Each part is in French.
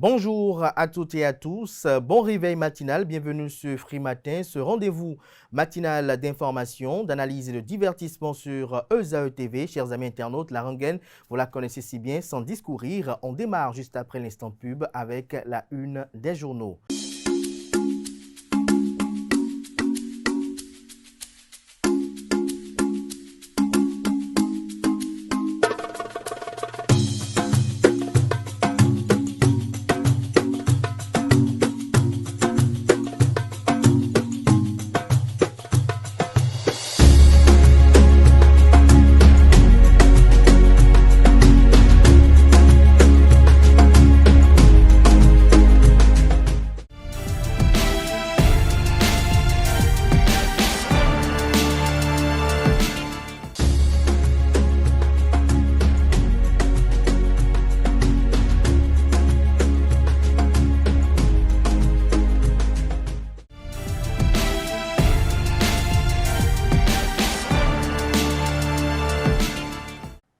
Bonjour à toutes et à tous, bon réveil matinal, bienvenue sur Free Matin, ce rendez-vous matinal d'information, d'analyse et de divertissement sur ESAE TV. Chers amis internautes, la rengaine, vous la connaissez si bien, sans discourir, on démarre juste après l'instant pub avec la une des journaux.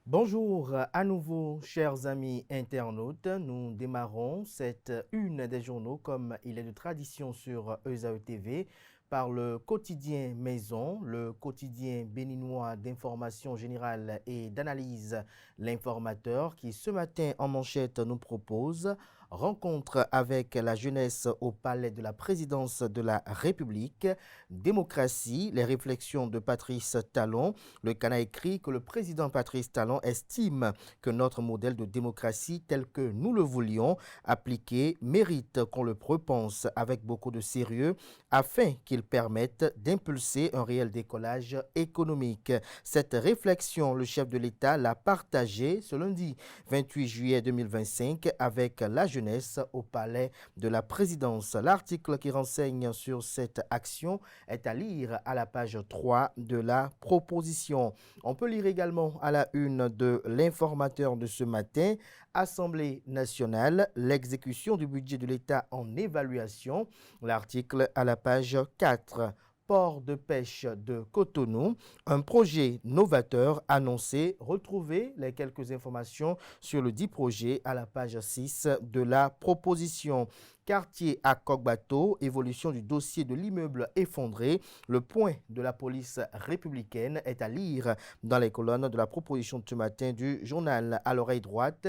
Bonjour à nouveau, chers amis internautes. Nous démarrons cette une des journaux comme il est de tradition sur ESAE TV par le quotidien Maison, le quotidien béninois d'information générale et d'analyse, l'informateur qui ce matin en manchette nous propose rencontre avec la jeunesse au palais de la présidence de la République, démocratie, les réflexions de Patrice Talon. Le Cana écrit que le président Patrice Talon estime que notre modèle de démocratie tel que nous le voulions appliquer mérite qu'on le repense avec beaucoup de sérieux afin qu'il permette d'impulser un réel décollage économique. Cette réflexion, le chef de l'État l'a partagée ce lundi 28 juillet 2025 avec la jeunesse au palais de la présidence. L'article qui renseigne sur cette action est à lire à la page 3 de la proposition. On peut lire également à la une de l'informateur de ce matin, Assemblée nationale, l'exécution du budget de l'État en évaluation. L'article à la page 4. Port de pêche de Cotonou, un projet novateur annoncé. Retrouvez les quelques informations sur le dit projet à la page 6 de la proposition. Quartier à Coq-Bateau, évolution du dossier de l'immeuble effondré. Le point de la police républicaine est à lire dans les colonnes de la proposition de ce matin du journal à l'oreille droite.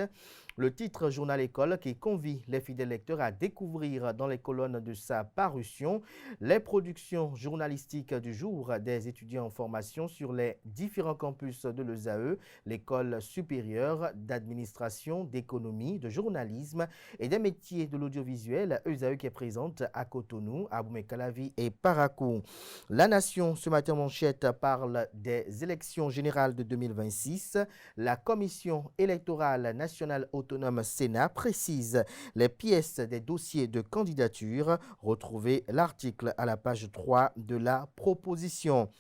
Le titre Journal École qui convie les fidèles lecteurs à découvrir dans les colonnes de sa parution les productions journalistiques du jour des étudiants en formation sur les différents campus de l'ESAE, l'école supérieure d'administration, d'économie, de journalisme et des métiers de l'audiovisuel, ESAE qui est présente à Cotonou, à Boumé-Calavi et Parakou. La Nation, ce matin manchette, parle des élections générales de 2026. La Commission électorale nationale autonome Sénat précise les pièces des dossiers de candidature. Retrouvez l'article à la page 3 de la proposition.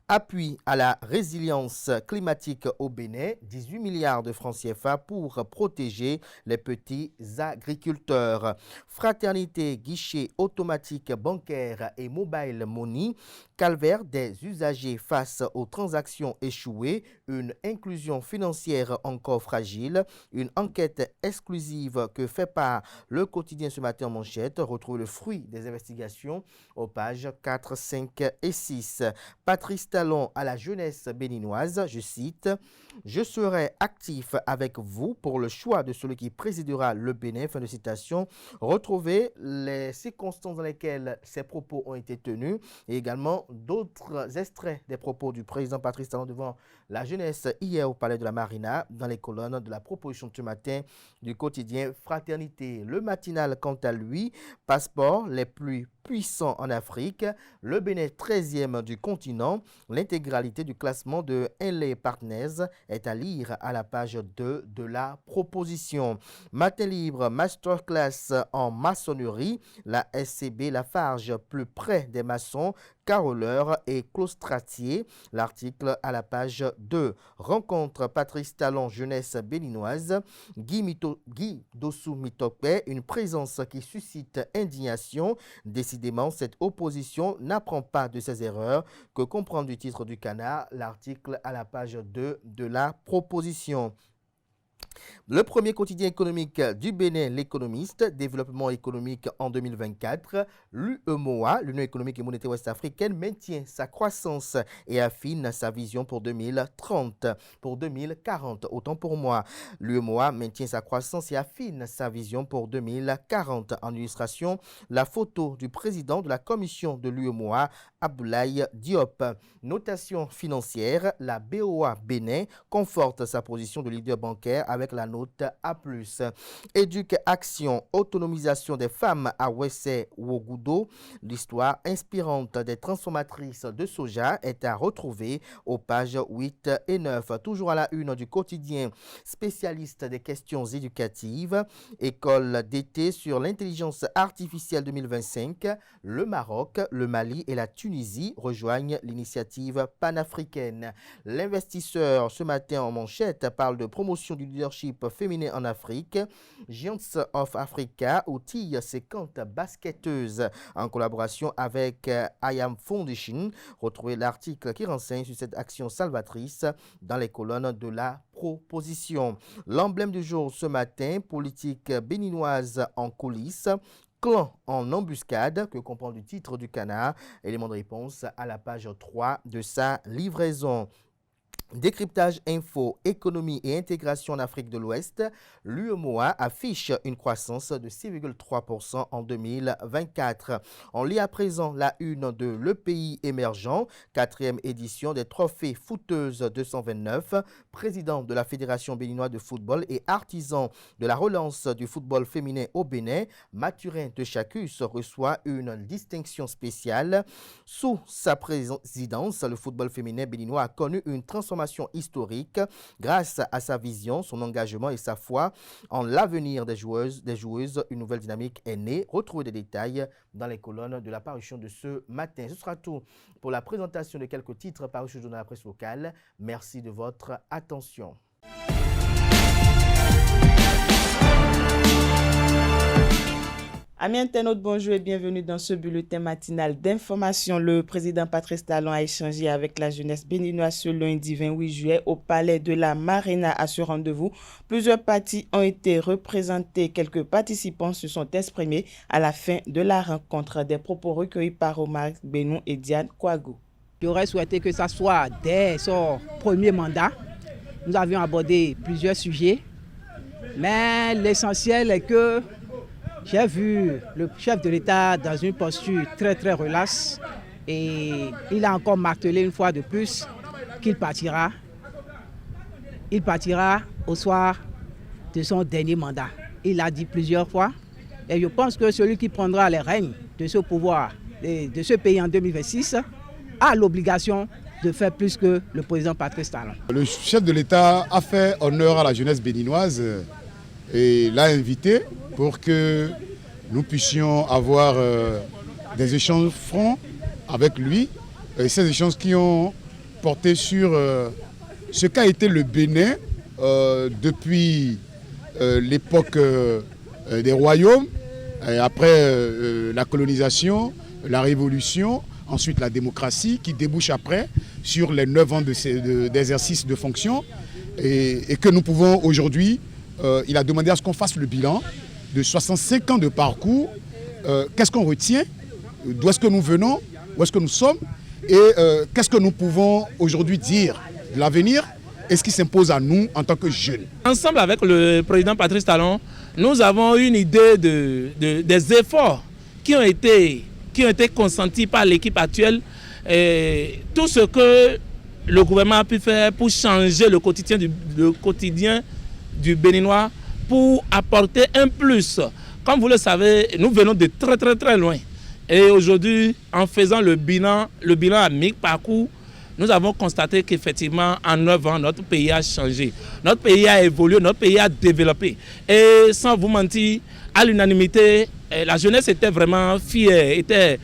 Appui à la résilience climatique au Bénin, 18 milliards de francs CFA pour protéger les petits agriculteurs. Fraternité, guichet automatique bancaire et mobile money, calvaire des usagers face aux transactions échouées, une inclusion financière encore fragile, une enquête exclusive que fait par le quotidien ce matin en manchette. Retrouve le fruit des investigations aux pages 4, 5 et 6. Patrice Talon à la jeunesse béninoise, je cite, « Je serai actif avec vous pour le choix de celui qui présidera le Bénin », fin de citation. Retrouvez les circonstances dans lesquelles ces propos ont été tenus et également d'autres extraits des propos du président Patrice Talon devant la jeunesse hier au palais de la Marina dans les colonnes de la proposition de ce matin du quotidien Fraternité. Le matinal, quant à lui, passeport les plus puissants en Afrique, le Bénin 13e du continent, l'intégralité du classement de Henley Partners est à lire à la page 2 de la proposition. Matin libre, masterclass en maçonnerie, la SCB Lafarge plus près des maçons, caroleurs et claustratiers. L'article à la page 2. Rencontre Patrice Talon, jeunesse béninoise. Guy Dossou Mitokpe, une présence qui suscite indignation. Décidément, cette opposition n'apprend pas de ses erreurs. Que comprendre du titre du Canard, l'article à la page 2 de la proposition. Le premier quotidien économique du Bénin, l'Économiste, développement économique en 2024, l'UEMOA, l'Union économique et monétaire ouest-africaine, maintient sa croissance et affine sa vision pour 2030, pour 2040, autant pour moi. L'UEMOA maintient sa croissance et affine sa vision pour 2040. En illustration, la photo du président de la commission de l'UEMOA, Abdoulaye Diop. Notation financière, la BOA Bénin conforte sa position de leader bancaire avec la note A+. Éduque Action, autonomisation des femmes à Wessé Wogudo. L'histoire inspirante des transformatrices de soja est à retrouver aux pages 8 et 9. Toujours à la une du quotidien, spécialiste des questions éducatives, école d'été sur l'intelligence artificielle 2025. Le Maroc, le Mali et la Tunisie rejoignent l'initiative panafricaine. L'investisseur, ce matin en manchette, parle de promotion du leadership féminin en Afrique. Giants of Africa outille 50 basketteuses en collaboration avec I Am Foundation. Retrouvez l'article qui renseigne sur cette action salvatrice dans les colonnes de la proposition. L'emblème du jour ce matin, politique béninoise en coulisses. Clan en embuscade, que comprend le titre du canard. Élément de réponse à la page 3 de sa livraison. Décryptage info, économie et intégration en Afrique de l'Ouest, l'UEMOA affiche une croissance de 6,3% en 2024. On lit à présent la une de Le Pays émergent, 4e édition des trophées footeuses 229, président de la Fédération béninoise de football et artisan de la relance du football féminin au Bénin, Mathurin de Chacus reçoit une distinction spéciale. Sous sa présidence, le football féminin béninois a connu une transformation historique grâce à sa vision, son engagement et sa foi en l'avenir des joueuses. Une nouvelle dynamique est née. Retrouvez des détails dans les colonnes de la parution de ce matin. Ce sera tout pour la présentation de quelques titres parus dans la presse locale. Merci de votre attention. Amis internautes, bonjour et bienvenue dans ce bulletin matinal d'information. Le président Patrice Talon a échangé avec la jeunesse béninoise ce lundi 28 juillet au palais de la Marina. À ce rendez-vous, plusieurs partis ont été représentés. Quelques participants se sont exprimés à la fin de la rencontre. Des propos recueillis par Omar Benou et Diane Kouagou. J'aurais souhaité que ça soit dès son premier mandat. Nous avions abordé plusieurs sujets, mais l'essentiel est que j'ai vu le chef de l'État dans une posture très relaxe et il a encore martelé une fois de plus qu'il partira. Il partira au soir de son dernier mandat. Il l'a dit plusieurs fois et je pense que celui qui prendra les rênes de ce pouvoir, de ce pays en 2026, a l'obligation de faire plus que le président Patrice Talon. Le chef de l'État a fait honneur à la jeunesse béninoise et l'a invité pour que nous puissions avoir des échanges francs avec lui. Et ces échanges qui ont porté sur ce qu'a été le Bénin depuis l'époque des royaumes, et après la colonisation, la révolution, ensuite la démocratie qui débouche après sur les 9 ans d'exercice de fonction et que nous pouvons aujourd'hui, il a demandé à ce qu'on fasse le bilan de 65 ans de parcours. Qu'est-ce qu'on retient? D'où est-ce que nous venons? Où est-ce que nous sommes? Et qu'est-ce que nous pouvons aujourd'hui dire de l'avenir et ce qui s'impose à nous en tant que jeunes? Ensemble avec le président Patrice Talon, nous avons une idée des efforts qui ont été consentis par l'équipe actuelle. Et tout ce que le gouvernement a pu faire pour changer le quotidien du Béninois, pour apporter un plus. Comme vous le savez, nous venons de très loin. Et aujourd'hui, en faisant le bilan à mi-parcours, nous avons constaté qu'effectivement, en 9 ans, notre pays a changé. Notre pays a évolué, notre pays a développé. Et sans vous mentir, à l'unanimité, la jeunesse était vraiment fière, était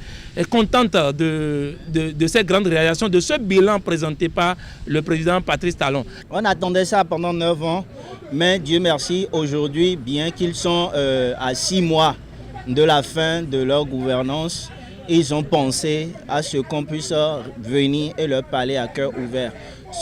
contente de cette grande réalisation, de ce bilan présenté par le président Patrice Talon. On attendait ça pendant 9 ans, mais Dieu merci, aujourd'hui, bien qu'ils sont à 6 mois de la fin de leur gouvernance, ils ont pensé à ce qu'on puisse venir et leur parler à cœur ouvert.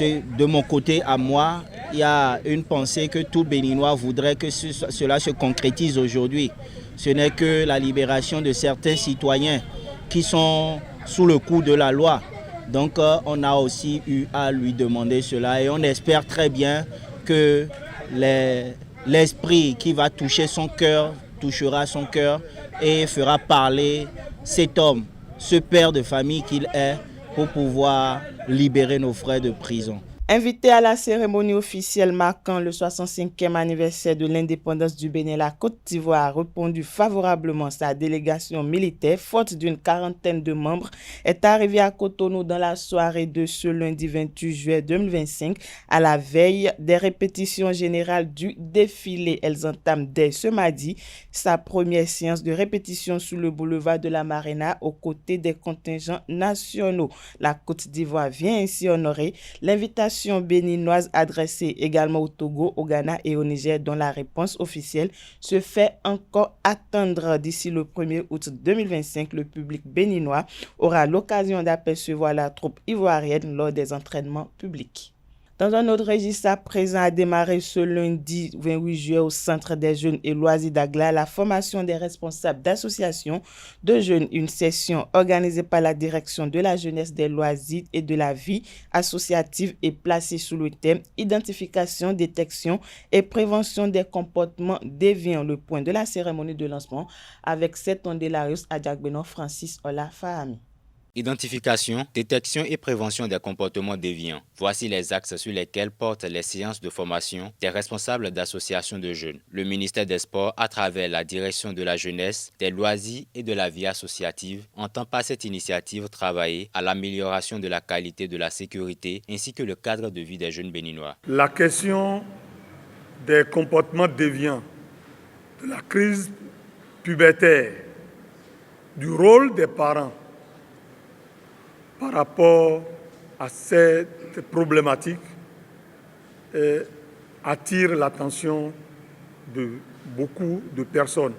De mon côté, à moi, il y a une pensée que tout Béninois voudrait que cela se concrétise aujourd'hui. Ce n'est que la libération de certains citoyens qui sont sous le coup de la loi. Donc on a aussi eu à lui demander cela et on espère très bien que l'esprit qui va toucher son cœur touchera son cœur et fera parler cet homme, ce père de famille qu'il est, pour pouvoir libérer nos frères de prison. Invité à la cérémonie officielle marquant le 65e anniversaire de l'indépendance du Bénin, la Côte d'Ivoire a répondu favorablement. Sa délégation militaire, forte d'une quarantaine de membres, est arrivée à Cotonou dans la soirée de ce lundi 28 juillet 2025, à la veille des répétitions générales du défilé. Elles entament dès ce mardi sa première séance de répétition sous le boulevard de la Marina aux côtés des contingents nationaux. La Côte d'Ivoire vient ainsi honorer l'invitation béninoise adressée également au Togo, au Ghana et au Niger, dont la réponse officielle se fait encore attendre. D'ici le 1er août 2025, le public béninois aura l'occasion d'apercevoir la troupe ivoirienne lors des entraînements publics. Dans un autre registre, à présent a démarré ce lundi 28 juillet au Centre des jeunes et loisirs d'Agla la formation des responsables d'associations de jeunes, une session organisée par la direction de la jeunesse, des loisirs et de la vie associative et placée sous le thème identification, détection et prévention des comportements déviants. Le point de la cérémonie de lancement avec Setondelarius Adjagbenon Francis Ola Fahami. Identification, détection et prévention des comportements déviants. Voici les axes sur lesquels portent les séances de formation des responsables d'associations de jeunes. Le ministère des Sports, à travers la direction de la jeunesse, des loisirs et de la vie associative, entend par cette initiative travailler à l'amélioration de la qualité de la sécurité ainsi que le cadre de vie des jeunes béninois. La question des comportements déviants, de la crise pubertaire, du rôle des parents, par rapport à cette problématique attire l'attention de beaucoup de personnes,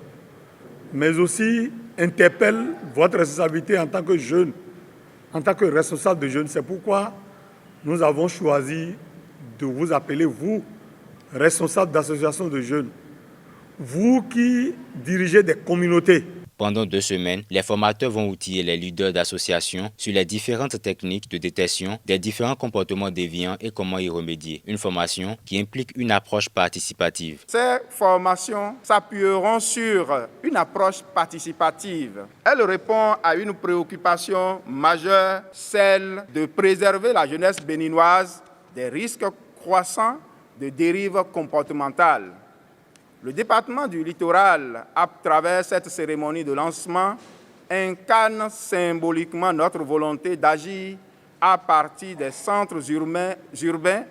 mais aussi interpelle votre responsabilité en tant que jeune, en tant que responsable de jeunes. C'est pourquoi nous avons choisi de vous appeler, vous, responsables d'associations de jeunes, vous qui dirigez des communautés. Pendant 2 semaines, les formateurs vont outiller les leaders d'associations sur les différentes techniques de détection des différents comportements déviants et comment y remédier. Une formation qui implique une approche participative. Ces formations s'appuieront sur une approche participative. Elle répond à une préoccupation majeure, celle de préserver la jeunesse béninoise des risques croissants de dérives comportementales. Le département du littoral, à travers cette cérémonie de lancement, incarne symboliquement notre volonté d'agir à partir des centres urbains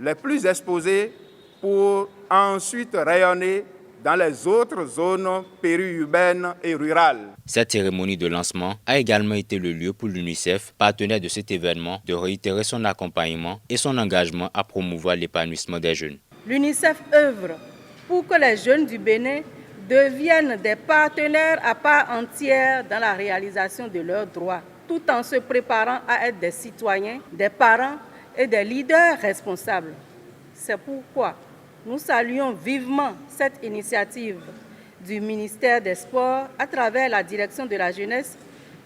les plus exposés pour ensuite rayonner dans les autres zones périurbaines et rurales. Cette cérémonie de lancement a également été le lieu pour l'UNICEF, partenaire de cet événement, de réitérer son accompagnement et son engagement à promouvoir l'épanouissement des jeunes. L'UNICEF œuvre pour que les jeunes du Bénin deviennent des partenaires à part entière dans la réalisation de leurs droits, tout en se préparant à être des citoyens, des parents et des leaders responsables. C'est pourquoi nous saluons vivement cette initiative du ministère des Sports à travers la direction de la jeunesse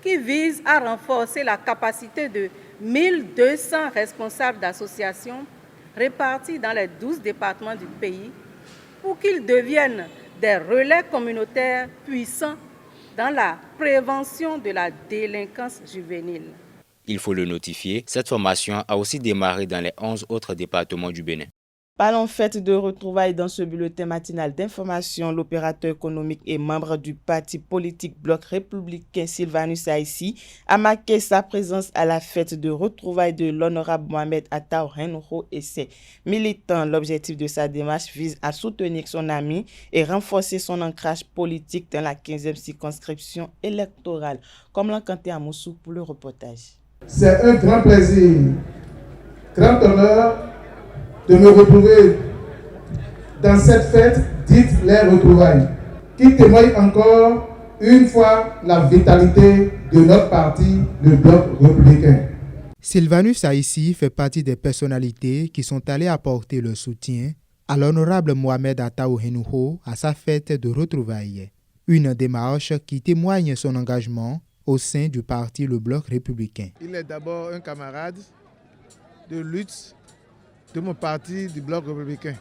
qui vise à renforcer la capacité de 1200 responsables d'associations répartis dans les 12 départements du pays pour qu'ils deviennent des relais communautaires puissants dans la prévention de la délinquance juvénile. Il faut le notifier, cette formation a aussi démarré dans les 11 autres départements du Bénin. Parlons fête de retrouvailles dans ce bulletin matinal d'information. L'opérateur économique et membre du parti politique Bloc républicain Sylvanus Aïssi a marqué sa présence à la fête de retrouvailles de l'honorable Mohamed Atta Renro et ses militants. L'objectif de sa démarche vise à soutenir son ami et renforcer son ancrage politique dans la 15e circonscription électorale. Comme l'a canté à Moussou pour le reportage. C'est un grand plaisir, grand honneur de me retrouver dans cette fête dite les retrouvailles, qui témoigne encore une fois la vitalité de notre parti, le Bloc républicain. Sylvanus Aïssi fait partie des personnalités qui sont allées apporter leur soutien à l'honorable Mohamed Attaou Henouho à sa fête de retrouvailles. Une démarche qui témoigne son engagement au sein du parti Le Bloc républicain. Il est d'abord un camarade de lutte de mon parti du Bloc républicain.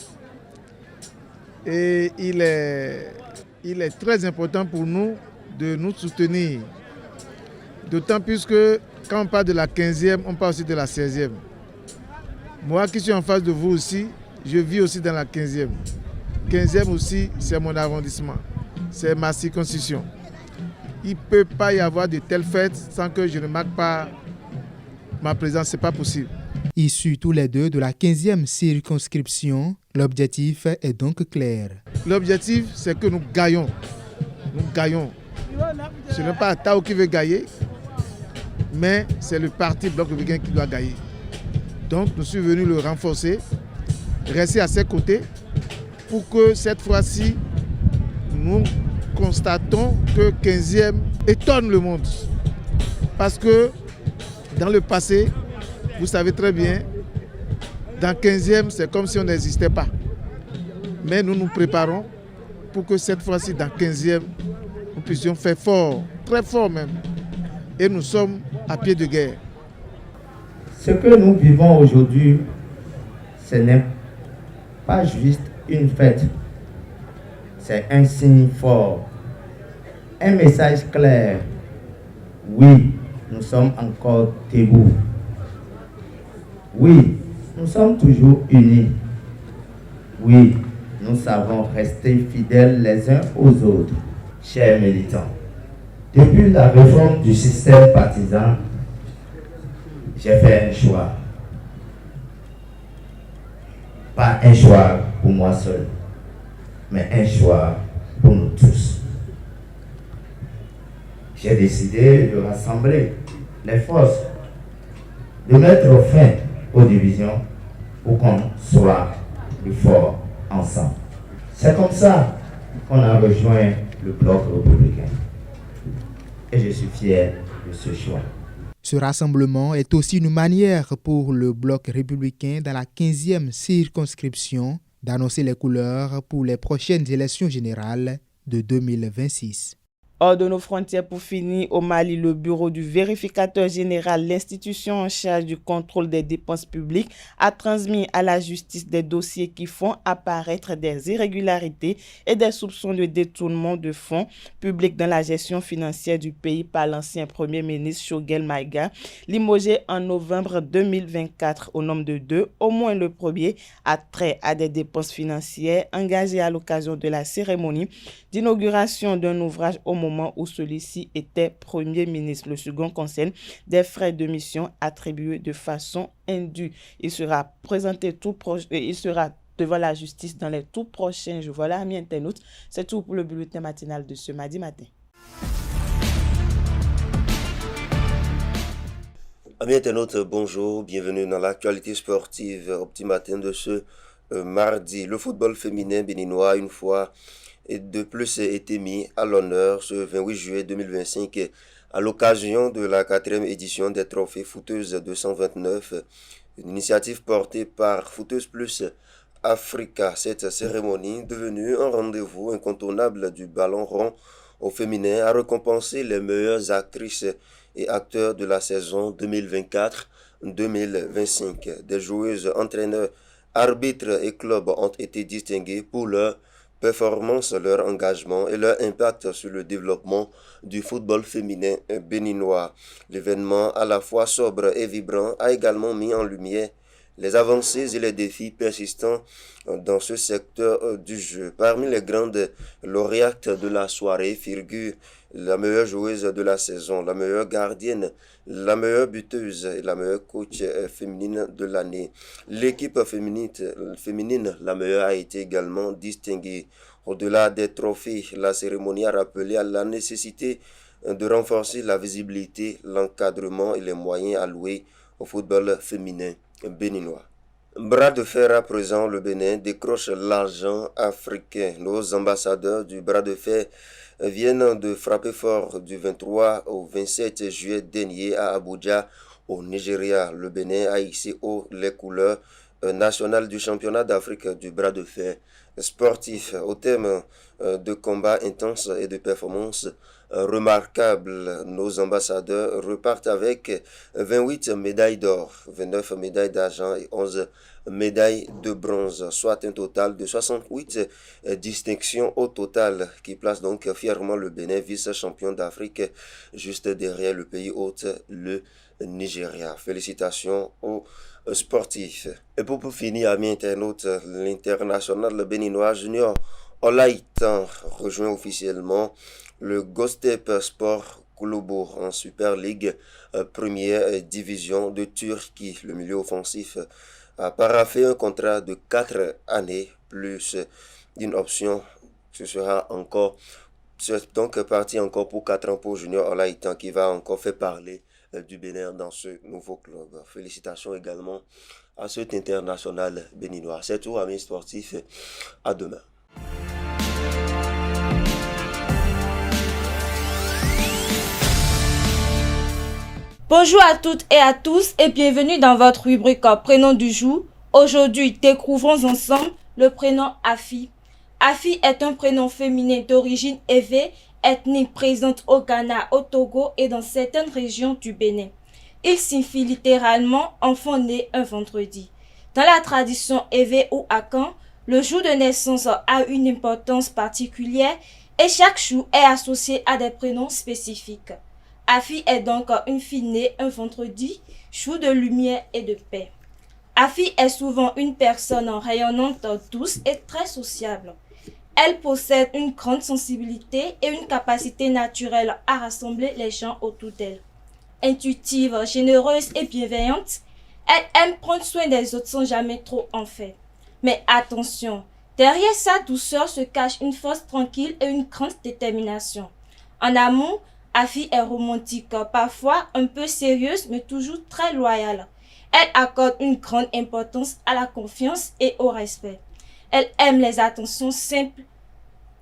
Et il est très important pour nous de nous soutenir. D'autant plus que quand on parle de la 15e, on parle aussi de la 16e. Moi qui suis en face de vous aussi, je vis aussi dans la 15e. 15e aussi, c'est mon arrondissement. C'est ma circonscription. Il ne peut pas y avoir de telles fêtes sans que je ne marque pas ma présence. Ce n'est pas possible. Issus tous les deux de la 15e circonscription, l'objectif est donc clair. L'objectif, c'est que nous gagnons. Nous gagnons. Ce n'est pas Tao qui veut gagner, mais c'est le parti Bloc républicain qui doit gagner. Donc, nous sommes venus le renforcer, rester à ses côtés pour que cette fois-ci, nous constatons que 15e étonne le monde. Parce que dans le passé, vous savez très bien, dans 15e, c'est comme si on n'existait pas. Mais nous nous préparons pour que cette fois-ci, dans 15e, nous puissions faire fort, très fort même. Et nous sommes à pied de guerre. Ce que nous vivons aujourd'hui, ce n'est pas juste une fête. C'est un signe fort, un message clair. Oui, nous sommes encore debout. Oui, nous sommes toujours unis. Oui, nous savons rester fidèles les uns aux autres. Chers militants, depuis la réforme du système partisan, j'ai fait un choix. Pas un choix pour moi seul, mais un choix pour nous tous. J'ai décidé de rassembler les forces, de mettre fin aux divisions pour qu'on soit plus forts ensemble. C'est comme ça qu'on a rejoint le Bloc républicain. Et je suis fier de ce choix. Ce rassemblement est aussi une manière pour le Bloc républicain dans la 15e circonscription d'annoncer les couleurs pour les prochaines élections générales de 2026. Hors de nos frontières, pour finir, au Mali, le bureau du vérificateur général, l'institution en charge du contrôle des dépenses publiques, a transmis à la justice des dossiers qui font apparaître des irrégularités et des soupçons de détournement de fonds publics dans la gestion financière du pays par l'ancien Premier ministre Choguel Maïga, limogé en novembre 2024 au nombre de 2. Au moins le premier a trait à des dépenses financières engagées à l'occasion de la cérémonie d'inauguration d'un ouvrage au moment où celui-ci était Premier ministre. Le second concerne des frais de mission attribués de façon indue. Il sera présenté il sera devant la justice dans les tout prochains jours. Voilà, amis internautes, c'est tout pour le bulletin matinal de ce mardi matin. Amis internautes, bonjour, bienvenue dans l'actualité sportive au petit matin de ce mardi. Le football féminin béninois, une fois et de plus été mis à l'honneur ce 28 juillet 2025 à l'occasion de la 4e édition des Trophées Footeuses 229, une initiative portée par Footeuse Plus Africa. Cette cérémonie, devenue un rendez-vous incontournable du ballon rond au féminin, a récompensé les meilleures actrices et acteurs de la saison 2024-2025. Des joueuses, entraîneurs, arbitres et clubs ont été distingués pour leur performance, leur engagement et leur impact sur le développement du football féminin béninois. L'événement, à la fois sobre et vibrant, a également mis en lumière les avancées et les défis persistants dans ce secteur du jeu. Parmi les grandes lauréates de la soirée figurent la meilleure joueuse de la saison, la meilleure gardienne, la meilleure buteuse et la meilleure coach féminine de l'année. L'équipe féminine, la meilleure, a été également distinguée. Au-delà des trophées, la cérémonie a rappelé à la nécessité de renforcer la visibilité, l'encadrement et les moyens alloués au football féminin béninois. Bras de fer à présent, le Bénin décroche l'argent africain. Nos ambassadeurs du bras de fer viennent de frapper fort du 23 au 27 juillet dernier à Abuja, au Nigeria. Le Bénin a hissé haut les couleurs nationales du championnat d'Afrique du bras de fer sportif au thème de combats intenses et de performances remarquables. Nos ambassadeurs repartent avec 28 médailles d'or, 29 médailles d'argent et 11 médailles de bronze, soit un total de 68 distinctions au total, qui place donc fièrement le Bénin vice-champion d'Afrique, juste derrière le pays hôte, le Nigeria. Félicitations aux sportifs. Et pour finir, amis internautes, l'international béninois Junior Olaitan rejoint officiellement le Göztepe Sport Kulübü en Super League, première division de Turquie. Le milieu offensif a paraphé un contrat de 4 années plus une option. Ce sera encore, c'est donc parti encore pour 4 ans pour Junior Olaitan, qui va encore faire parler du Bénin dans ce nouveau club. Félicitations également à cet international béninois. C'est tout, amis sportifs. À demain. Bonjour à toutes et à tous et bienvenue dans votre rubrique Prénom du jour. Aujourd'hui, découvrons ensemble le prénom Afi. Afi est un prénom féminin d'origine Ewe, ethnique présente au Ghana, au Togo et dans certaines régions du Bénin. Il signifie littéralement enfant né un vendredi. Dans la tradition Ewe ou Akan, le jour de naissance a une importance particulière et chaque jour est associé à des prénoms spécifiques. Afi est donc une fille née un vendredi, jour de lumière et de paix. Afi est souvent une personne rayonnante, douce et très sociable. Elle possède une grande sensibilité et une capacité naturelle à rassembler les gens autour d'elle. Intuitive, généreuse et bienveillante, elle aime prendre soin des autres sans jamais trop en faire. Mais attention, derrière sa douceur se cache une force tranquille et une grande détermination. En amour, Afi est romantique, parfois un peu sérieuse mais toujours très loyale. Elle accorde une grande importance à la confiance et au respect. Elle aime les attentions simples,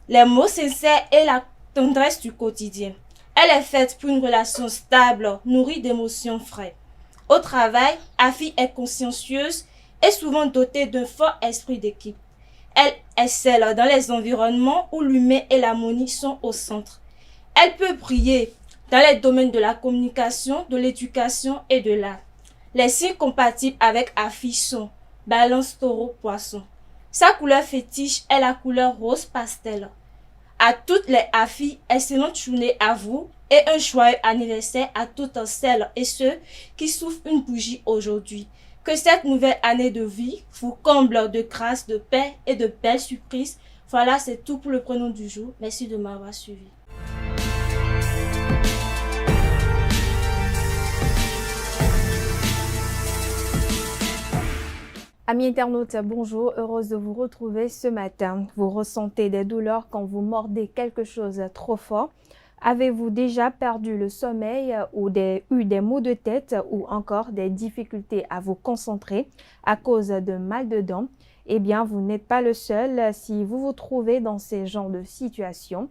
les mots sincères et la tendresse du quotidien. Elle est faite pour une relation stable, nourrie d'émotions fraîches. Au travail, Afi est consciencieuse et souvent dotée d'un fort esprit d'équipe. Elle excelle dans les environnements où l'humain et l'harmonie sont au centre. Elle peut briller dans les domaines de la communication, de l'éducation et de l'art. Les signes compatibles avec Afi sont Balance, Taureau, Poisson. Sa couleur fétiche est la couleur rose pastel. À toutes les Afi, excellente journée à vous et un joyeux anniversaire à toutes celles et ceux qui souffrent une bougie aujourd'hui. Que cette nouvelle année de vie vous comble de grâce, de paix et de belles surprises. Voilà, c'est tout pour le prénom du jour. Merci de m'avoir suivi. Amis internautes, bonjour, heureuse de vous retrouver ce matin. Vous ressentez des douleurs quand vous mordez quelque chose trop fort? Avez-vous déjà perdu le sommeil ou eu des maux de tête ou encore des difficultés à vous concentrer à cause de mal de dents? Eh bien, vous n'êtes pas le seul si vous vous trouvez dans ces genres de situations.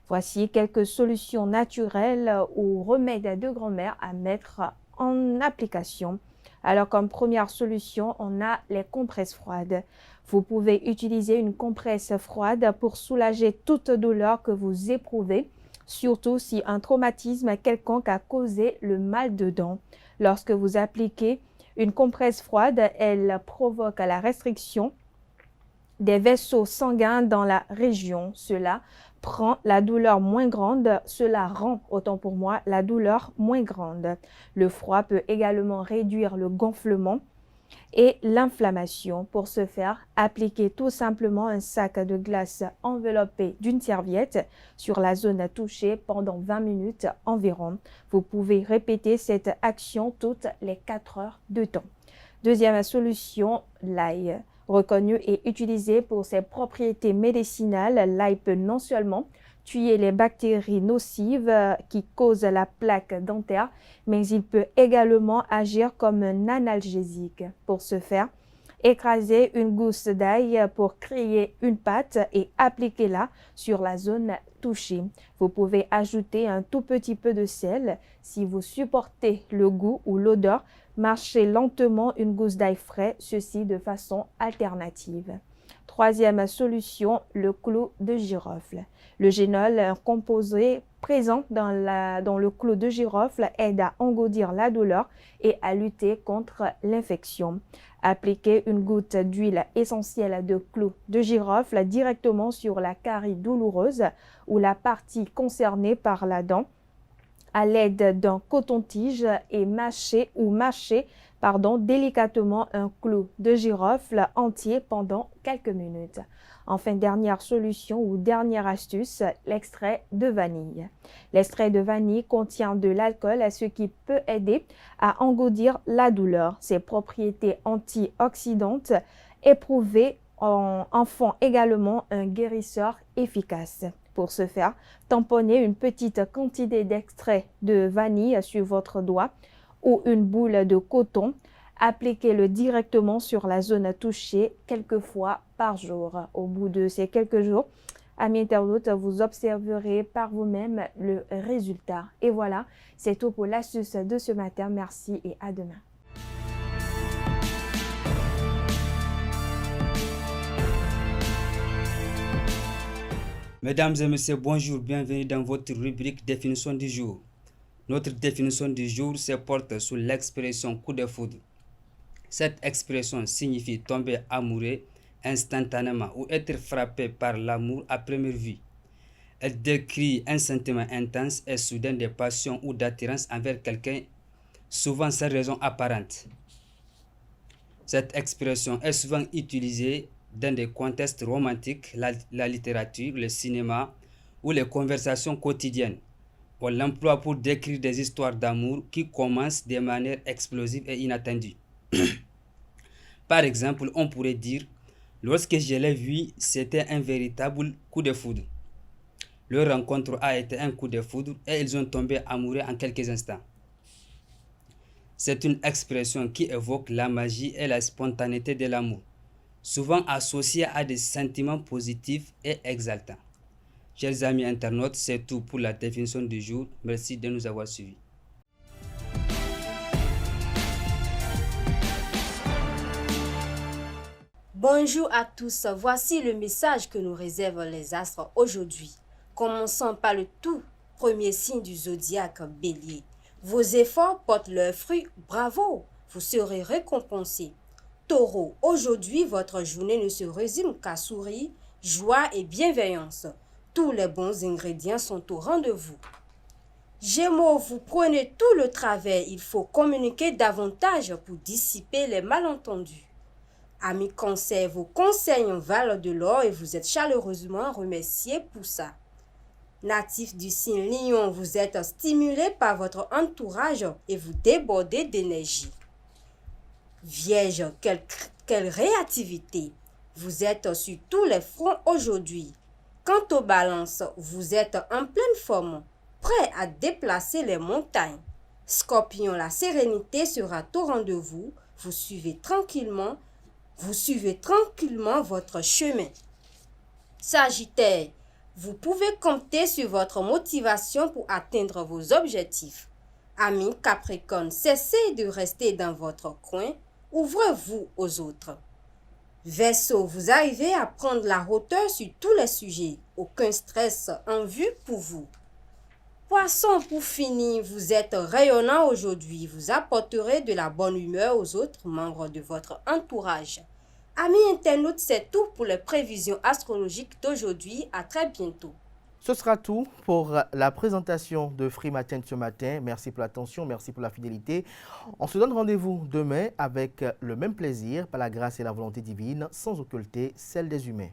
Voici quelques solutions naturelles ou remèdes de grand-mère à mettre en application. Alors, comme première solution, on a les compresses froides. Vous pouvez utiliser une compresse froide pour soulager toute douleur que vous éprouvez, surtout si un traumatisme quelconque a causé le mal de dents. Lorsque vous appliquez une compresse froide, elle provoque la restriction des vaisseaux sanguins dans la région. Cela rend la douleur moins grande. La douleur moins grande. Le froid peut également réduire le gonflement et l'inflammation. Pour ce faire, appliquez tout simplement un sac de glace enveloppé d'une serviette sur la zone touchée pendant 20 minutes environ. Vous pouvez répéter cette action toutes les 4 heures de temps. Deuxième solution, l'ail. Reconnu et utilisé pour ses propriétés médicinales, l'ail peut non seulement tuer les bactéries nocives qui causent la plaque dentaire, mais il peut également agir comme un analgésique. Pour ce faire, Écrasez une gousse d'ail pour créer une pâte et appliquez-la sur la zone touchée. Vous pouvez ajouter un tout petit peu de sel. Si vous supportez le goût ou l'odeur, mâchez lentement une gousse d'ail frais, ceci de façon alternative. Troisième solution, le clou de girofle. Le génol, un composé présent dans le clou de girofle, aide à engloutir la douleur et à lutter contre l'infection. Appliquez une goutte d'huile essentielle de clou de girofle directement sur la carie douloureuse ou la partie concernée par la dent à l'aide d'un coton-tige et mâchez délicatement un clou de girofle entier pendant quelques minutes. Enfin, dernière solution ou dernière astuce, l'extrait de vanille. L'extrait de vanille contient de l'alcool, ce qui peut aider à engloutir la douleur. Ses propriétés antioxydantes éprouvées en font également un guérisseur efficace. Pour ce faire, tamponnez une petite quantité d'extrait de vanille sur votre doigt ou une boule de coton. Appliquez-le directement sur la zone touchée quelques fois par jour. Au bout de ces quelques jours, amis internautes, vous observerez par vous-même le résultat. Et voilà, c'est tout pour l'astuce de ce matin. Merci et à demain. Mesdames et messieurs, bonjour, bienvenue dans votre rubrique définition du jour. Notre définition du jour se porte sur l'expression coup de foudre. Cette expression signifie tomber amoureux instantanément ou être frappé par l'amour à première vue. Elle décrit un sentiment intense et soudain de passion ou d'attirance envers quelqu'un, souvent sans raison apparente. Cette expression est souvent utilisée dans des contextes romantiques, la littérature, le cinéma ou les conversations quotidiennes. On l'emploie pour décrire des histoires d'amour qui commencent de manière explosive et inattendue. Par exemple, on pourrait dire « Lorsque je l'ai vu, c'était un véritable coup de foudre ». Leur rencontre a été un coup de foudre et ils ont tombé amoureux en quelques instants. C'est une expression qui évoque la magie et la spontanéité de l'amour, souvent associée à des sentiments positifs et exaltants. Chers amis internautes, c'est tout pour la définition du jour. Merci de nous avoir suivis. Bonjour à tous, voici le message que nous réservent les astres aujourd'hui. Commençons par le tout premier signe du zodiaque, Bélier. Vos efforts portent leurs fruits, bravo, vous serez récompensés. Taureau, aujourd'hui votre journée ne se résume qu'à sourire, joie et bienveillance. Tous les bons ingrédients sont au rendez-vous. Gémeaux, vous prenez tout le travers, il faut communiquer davantage pour dissiper les malentendus. Amis Cancer, vos conseils en valent de l'or et vous êtes chaleureusement remerciés pour ça. Natifs du signe Lion, vous êtes stimulés par votre entourage et vous débordez d'énergie. Vierge, quelle réactivité! Vous êtes sur tous les fronts aujourd'hui. Quant aux balances, vous êtes en pleine forme, prêts à déplacer les montagnes. Scorpion, la sérénité sera au rendez-vous. Vous suivez tranquillement votre chemin. Sagittaire, vous pouvez compter sur votre motivation pour atteindre vos objectifs. Amis Capricorne, cessez de rester dans votre coin, ouvrez-vous aux autres. Verseau, vous arrivez à prendre la hauteur sur tous les sujets, aucun stress en vue pour vous. Poisson, pour finir, vous êtes rayonnant aujourd'hui, vous apporterez de la bonne humeur aux autres membres de votre entourage. Amis internautes, c'est tout pour les prévisions astrologiques d'aujourd'hui. À très bientôt. Ce sera tout pour la présentation de Free Matin ce matin. Merci pour l'attention, merci pour la fidélité. On se donne rendez-vous demain avec le même plaisir, par la grâce et la volonté divine, sans occulter celle des humains.